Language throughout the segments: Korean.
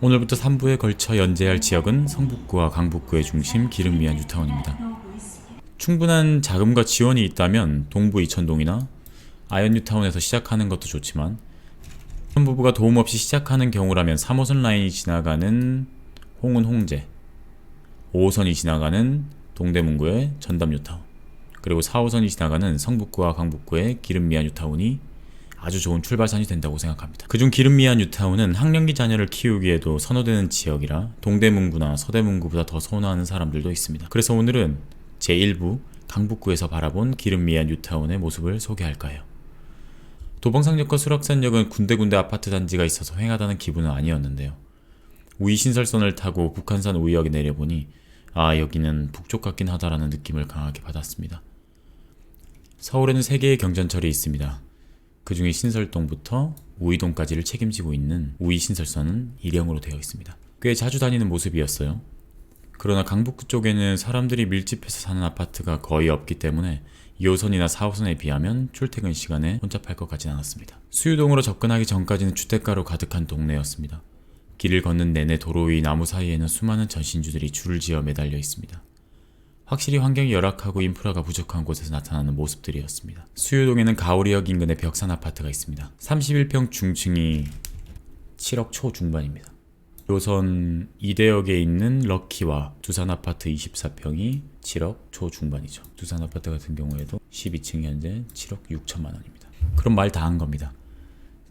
오늘부터 3부에 걸쳐 연재할 지역은 성북구와 강북구의 중심 기름미안 뉴타운입니다. 충분한 자금과 지원이 있다면 동부 이천동이나 아현 뉴타운에서 시작하는 것도 좋지만 부부가 도움 없이 시작하는 경우라면 3호선 라인이 지나가는 홍은 홍제, 5호선이 지나가는 동대문구의 전담 뉴타운, 그리고 4호선이 지나가는 성북구와 강북구의 기름미안 뉴타운이 아주 좋은 출발선이 된다고 생각합니다. 그중 기름미안 뉴타운은 학령기 자녀를 키우기에도 선호되는 지역이라 동대문구나 서대문구보다 더 선호하는 사람들도 있습니다. 그래서 오늘은 제1부 강북구에서 바라본 기름미안 뉴타운의 모습을 소개할까 해요. 도봉상역과 수락산역은 군데군데 아파트 단지가 있어서 휑하다는 기분은 아니었는데요. 우이신설선을 타고 북한산 우이역에 내려보니 여기는 북쪽 같긴 하다라는 느낌을 강하게 받았습니다. 서울에는 3개의 경전철이 있습니다. 그 중에 신설동부터 우이동까지를 책임지고 있는 우이신설선은 일형으로 되어 있습니다. 꽤 자주 다니는 모습이었어요. 그러나 강북구 쪽에는 사람들이 밀집해서 사는 아파트가 거의 없기 때문에 2호선이나 4호선에 비하면 출퇴근 시간에 혼잡할 것 같진 않았습니다. 수유동으로 접근하기 전까지는 주택가로 가득한 동네였습니다. 길을 걷는 내내 도로 위 나무 사이에는 수많은 전신주들이 줄을 지어 매달려 있습니다. 확실히 환경이 열악하고 인프라가 부족한 곳에서 나타나는 모습들이었습니다. 수유동에는 가오리역 인근에 벽산 아파트가 있습니다. 31평 중층이 7억 초중반입니다. 2호선 이대역에 있는 럭키와 두산 아파트 24평이 7억 초중반이죠. 두산 아파트 같은 경우에도 12층이 현재 7억 6천만 원입니다. 그럼 말 다 한 겁니다.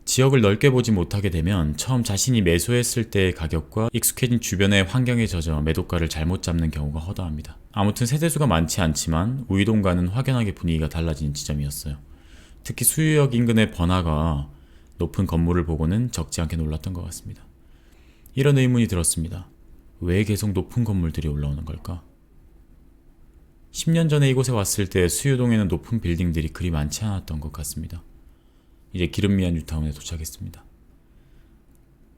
지역을 넓게 보지 못하게 되면 처음 자신이 매수했을 때의 가격과 익숙해진 주변의 환경에 젖어 매도가를 잘못 잡는 경우가 허다합니다. 아무튼 세대수가 많지 않지만 우이동과는 확연하게 분위기가 달라진 지점이었어요. 특히 수유역 인근의 번화가 높은 건물을 보고는 적지 않게 놀랐던 것 같습니다. 이런 의문이 들었습니다. 왜 계속 높은 건물들이 올라오는 걸까? 10년 전에 이곳에 왔을 때 수유동에는 높은 빌딩들이 그리 많지 않았던 것 같습니다. 이제 기름미안 뉴타운에 도착했습니다.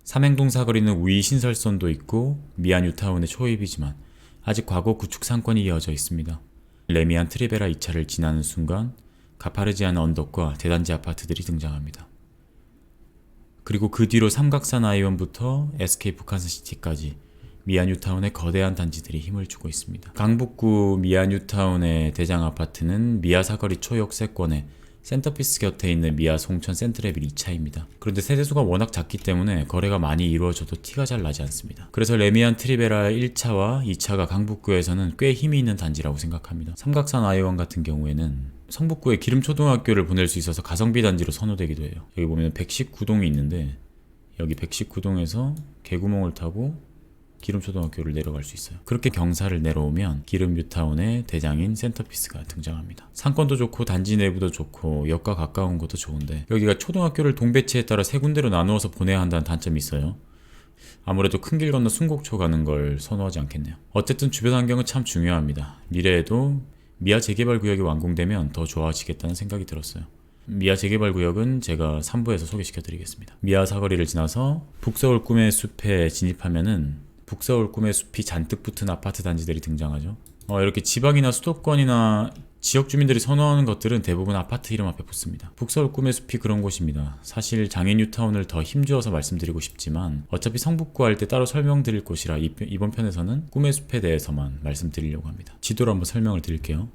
삼행동 사거리는 우이 신설선도 있고 미안 뉴타운의 초입이지만 아직 과거 구축 상권이 이어져 있습니다. 레미안 트리베라 2차를 지나는 순간 가파르지 않은 언덕과 대단지 아파트들이 등장합니다. 그리고 그 뒤로 삼각산 아이원부터 SK 북한산시티까지 미안 뉴타운의 거대한 단지들이 힘을 주고 있습니다. 강북구 미안 뉴타운의 대장 아파트는 미아 사거리 초역세권에 센터피스 곁에 있는 미아 송천 센트레빌 2차입니다. 그런데 세대수가 워낙 작기 때문에 거래가 많이 이루어져도 티가 잘 나지 않습니다. 그래서 레미안 트리베라 1차와 2차가 강북구에서는 꽤 힘이 있는 단지라고 생각합니다. 삼각산 아이원 같은 경우에는 성북구에 기름초등학교를 보낼 수 있어서 가성비 단지로 선호되기도 해요. 여기 보면 119동이 있는데 여기 119동에서 개구멍을 타고 기름초등학교를 내려갈 수 있어요. 그렇게 경사를 내려오면 기름 뉴타운의 대장인 센터피스가 등장합니다. 상권도 좋고 단지 내부도 좋고 역과 가까운 것도 좋은데 여기가 초등학교를 동배치에 따라 3군데로 나누어서 보내야 한다는 단점이 있어요. 아무래도 큰 길 건너 순곡초 가는 걸 선호하지 않겠네요. 어쨌든 주변 환경은 참 중요합니다. 미래에도 미아 재개발 구역이 완공되면 더 좋아지겠다는 생각이 들었어요. 미아 재개발 구역은 제가 3부에서 소개시켜 드리겠습니다. 미아 사거리를 지나서 북서울 꿈의 숲에 진입하면은 북서울 꿈의 숲이 잔뜩 붙은 아파트 단지들이 등장하죠. 이렇게 지방이나 수도권이나 지역 주민들이 선호하는 것들은 대부분 아파트 이름 앞에 붙습니다. 북서울 꿈의 숲이 그런 곳입니다. 사실 장인 뉴타운을 더 힘주어서 말씀드리고 싶지만 어차피 성북구 할 때 따로 설명드릴 곳이라 이번 편에서는 꿈의 숲에 대해서만 말씀드리려고 합니다. 지도로 한번 설명을 드릴게요.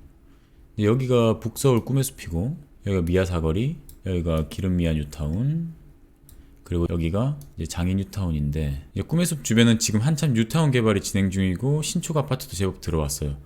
여기가 북서울 꿈의 숲이고 여기가 미아 사거리, 여기가 기름미안 뉴타운, 그리고 여기가 이제 장인 뉴타운인데 꿈의 숲 주변은 지금 한참 뉴타운 개발이 진행 중이고 신축 아파트도 제법 들어왔어요.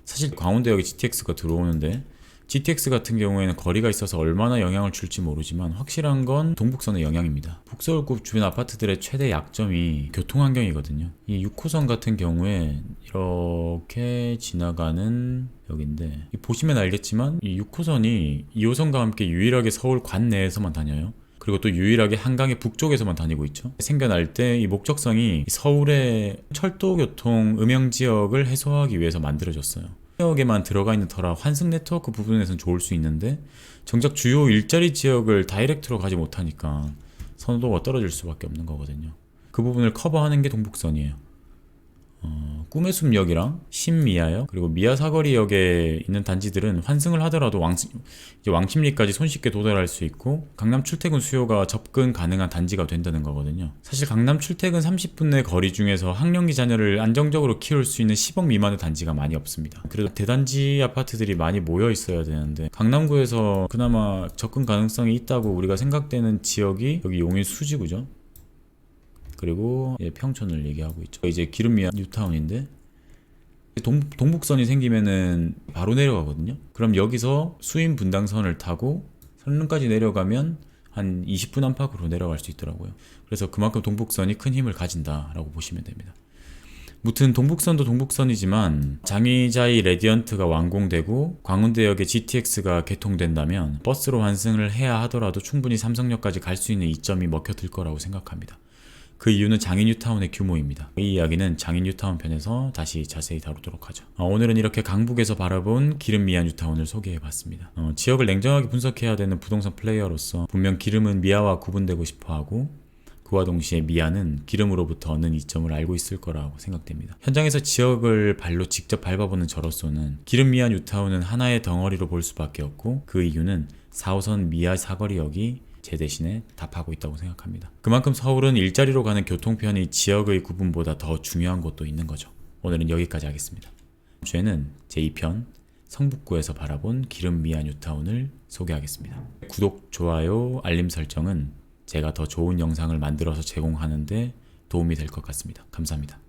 사실 광운대역에 GTX가 들어오는데 GTX 같은 경우에는 거리가 있어서 얼마나 영향을 줄지 모르지만 확실한 건 동북선의 영향입니다. 북서울구 주변 아파트들의 최대 약점이 교통환경이거든요. 이 6호선 같은 경우에 이렇게 지나가는 여긴데 보시면 알겠지만 이 6호선이 2호선과 함께 유일하게 서울 관내에서만 다녀요. 그리고 또 유일하게 한강의 북쪽에서만 다니고 있죠. 생겨날 때 이 목적성이 서울의 철도교통 음영지역을 해소하기 위해서 만들어졌어요. 지역에만 들어가 있는 터라 환승 네트워크 부분에서는 좋을 수 있는데 정작 주요 일자리 지역을 다이렉트로 가지 못하니까 선호도가 떨어질 수밖에 없는 거거든요. 그 부분을 커버하는 게 동북선이에요. 꿈의 숲역이랑 신미아역 그리고 미아 사거리역에 있는 단지들은 환승을 하더라도 이제 왕십리까지 손쉽게 도달할 수 있고 강남 출퇴근 수요가 접근 가능한 단지가 된다는 거거든요. 사실 강남 출퇴근 30분 내 거리 중에서 학령기 자녀를 안정적으로 키울 수 있는 10억 미만의 단지가 많이 없습니다. 그래도 대단지 아파트들이 많이 모여 있어야 되는데 강남구에서 그나마 접근 가능성이 있다고 우리가 생각되는 지역이 여기 용인 수지구죠. 그리고 평촌을 얘기하고 있죠. 이제 기름미아 뉴타운인데 동북선이 생기면은 바로 내려가거든요. 그럼 여기서 수인 분당선을 타고 선릉까지 내려가면 한 20분 안팎으로 내려갈 수 있더라고요. 그래서 그만큼 동북선이 큰 힘을 가진다라고 보시면 됩니다. 무튼 동북선도 동북선이지만 장의자이 레디언트가 완공되고 광운대역에 GTX가 개통된다면 버스로 환승을 해야 하더라도 충분히 삼성역까지 갈 수 있는 이점이 먹혀들 거라고 생각합니다. 그 이유는 장인 뉴타운의 규모입니다. 이 이야기는 장인 뉴타운 편에서 다시 자세히 다루도록 하죠. 오늘은 이렇게 강북에서 바라본 기름 미아 뉴타운을 소개해봤습니다. 지역을 냉정하게 분석해야 되는 부동산 플레이어로서 분명 기름은 미아와 구분되고 싶어하고 그와 동시에 미아는 기름으로부터 얻는 이점을 알고 있을 거라고 생각됩니다. 현장에서 지역을 발로 직접 밟아보는 저로서는 기름 미아 뉴타운은 하나의 덩어리로 볼 수밖에 없고 그 이유는 4호선 미아 사거리역이 제 대신에 답하고 있다고 생각합니다. 그만큼 서울은 일자리로 가는 교통편이 지역의 구분보다 더 중요한 곳도 있는 거죠. 오늘은 여기까지 하겠습니다. 다음 주에는 제2편 성북구에서 바라본 기름 미아 뉴타운을 소개하겠습니다. 구독, 좋아요, 알림 설정은 제가 더 좋은 영상을 만들어서 제공하는데 도움이 될 것 같습니다. 감사합니다.